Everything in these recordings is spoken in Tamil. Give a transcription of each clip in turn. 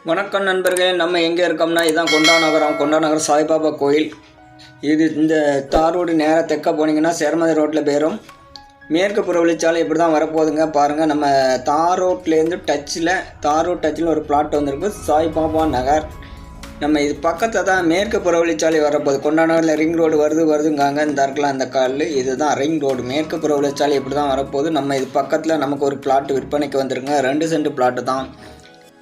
வணக்கம் நண்பர்களே, நம்ம எங்கே இருக்கோம்னா இதுதான் கொண்டாநகரம் சாய்பாபா கோயில். இது இந்த தார் ரோடு நேராக தெற்க போனீங்கன்னா சேரமதி ரோட்டில் போயிடும். மேற்கு புறவழிச்சாலை இப்படி தான் வரப்போகுதுங்க. பாருங்கள், நம்ம தார் ரோட்லேருந்து தார் ரோட் டச்சில் ஒரு பிளாட் வந்திருக்கு, சாய்பாபா நகர். நம்ம இது பக்கத்தில் தான் மேற்கு புறவழிச்சாலை வரப்போகுது. கொண்டாநகரில் ரிங் ரோடு வருதுங்காங்க. இந்த இருக்கலாம் அந்த காலில் இதுதான் ரிங் ரோடு. மேற்கு புறவழிச்சாலை இப்படி தான் வரப்போகுது. நம்ம இது பக்கத்தில் நமக்கு ஒரு பிளாட் விற்பனைக்கு வந்துருங்க. 2 சென்ட் பிளாட்டு தான்.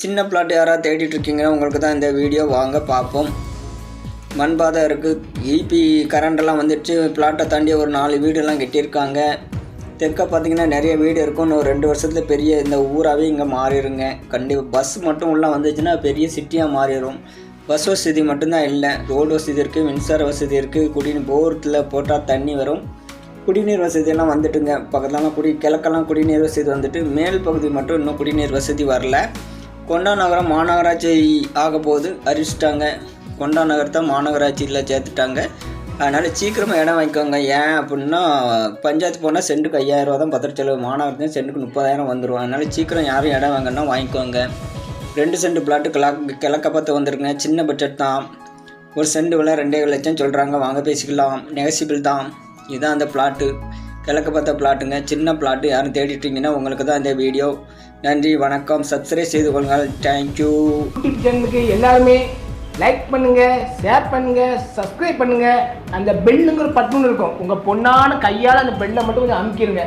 சின்ன பிளாட் யாராவது தேடிட்டு இருக்கீங்க, உங்களுக்கு தான் இந்த வீடியோ. வாங்க பார்ப்போம். மண்பாதை இருக்குது, ஈபி கரண்டெல்லாம் வந்துடுச்சு. பிளாட்டை தாண்டி ஒரு 4 வீடெல்லாம் கட்டியிருக்காங்க. தெற்க பார்த்திங்கன்னா நிறைய வீடு இருக்கும். இன்னும் 2 வருஷத்தில் பெரிய இந்த ஊராகவே இங்கே மாறிடுங்க. கண்டிப்பாக பஸ் மட்டும் உள்ளே வந்துச்சுன்னா பெரிய சிட்டியாக மாறிடும். பஸ் வசதி மட்டும்தான் இல்லை, ரோடு வசதி இருக்குது, மின்சார வசதி இருக்குது, குடிநீர் போரத்தில் போட்டால் தண்ணி வரும். குடிநீர் வசதியெல்லாம் வந்துட்டுங்க. பக்கத்துலலாம் கிழக்கெல்லாம் குடிநீர் வசதி வந்துட்டு, மேல் பகுதி மட்டும் இன்னும் குடிநீர் வசதி வரல. கொண்டாநகரம் மாநகராட்சி ஆக போது அறிவிச்சிட்டாங்க. கொண்டாநகரத்தை மாநகராட்சியில் சேர்த்துட்டாங்க. அதனால் சீக்கிரமாக இடம் வாங்கிக்கோங்க. ஏன் அப்படின்னா, பஞ்சாயத்து போனால் சென்ட்டுக்கு 5000 ரூபா தான் பத்திர செலவு. மாநகரத்தையும் சென்ட்டுக்கு 30,000 வந்துடும். அதனால் சீக்கிரம் யாரும் இடம் வாங்கினா வாங்கிக்கோங்க. 2 சென்ட் பிளாட்டு கிழக்க பார்த்து வந்துருங்க. சின்ன பட்ஜெட் தான். ஒரு சென்ட் விலை 2.5 லட்சம் சொல்கிறாங்க. வாங்க பேசிக்கலாம், நெகசிபிள் தான். இதுதான் அந்த பிளாட்டு, கிழக்க பார்த்த பிளாட்டுங்க. சின்ன பிளாட்டு யாரும் தேடிட்டீங்கன்னா உங்களுக்கு தான் இந்த வீடியோ. நன்றி, வணக்கம். சப்ஸ்கிரைப் செய்து கொள்ளுங்கள். தேங்க்யூ. யூடியூப் சேனலுக்கு எல்லாருமே லைக் பண்ணுங்க, ஷேர் பண்ணுங்க, சப்ஸ்கிரைப் பண்ணுங்க. அந்த பெல்லுங்கிற பட்டன் இருக்கும், உங்க பொண்ணான கையால் அந்த பெல்லை மட்டும் கொஞ்சம் அமுக்கிடுங்க.